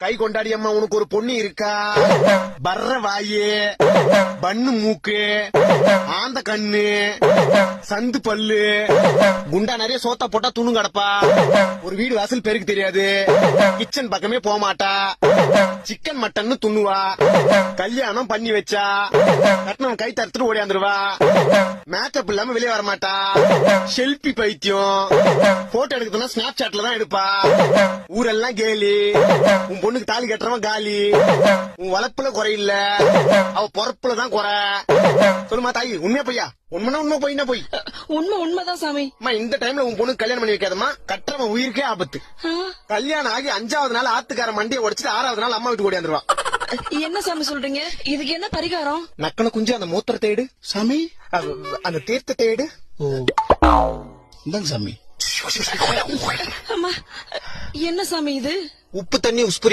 கை கொண்டாடி அம்மா உனக்கு ஒரு பொண்ணு இருக்கா? பர்ற வாயு, பண்ணு மூக்கு, ஆந்த கண்ணு, சந்து பல்லு, குண்டா நிறைய சோத்தா போட்டா துணு கிடப்பா. ஒரு வீடு வாசல் பேருக்கு தெரியாது, கிச்சன் பக்கமே போக மாட்டா, சிக்கன் மட்டன் துண்ணுவா, கல்யாணம் பண்ணி வச்சா கட்டணம் கை தடுத்துட்டு ஓடியாந்துருவா, மேக்கப் இல்லாம வெளியே வர மாட்டா, செல்பி பைத்தியம், போட்டோ எடுக்கணும்னா ஸ்னாப் சாட்ல தான் எடுப்பா, ஊரெல்லாம் கேலி, உன் பொண்ணுக்கு தாலி கட்டுறவன் காலி, உன் வளர்ப்புல குறையில்ல, அவ பொறப்புலதான் குறை. சொல்லுமா தாயி, உண்மையா பொய்யா? உண்மைனா உண்மை, பொய்னா பொய். உண்மைதான் சாமி. அம்மா இந்த டைம்ல உன் பொண்ணுக்கு கல்யாணம் பண்ணி வைக்காதம்மா, கட்டுறவன் உயிருக்கே ஆபத்து. கல்யாணம் ஆகி 5வது நாள் ஆத்துக்கார மண்டியை உடைச்சிட்டு 6வது நாள் அம்மா வீட்டுக்கு ஓடியாந்துருவா. என்ன சாமி சொல்றீங்க? இதுக்கு என்ன பரிகாரம்? நக்கன குஞ்சு அந்த மூத்திரத்தை எடு சாமி. அந்த தீர்த்தத்தை எடு. இந்தாங்க சாமி. அம்மா, என்ன சாமி இது? உப்பு தண்ணி உஸ்புரி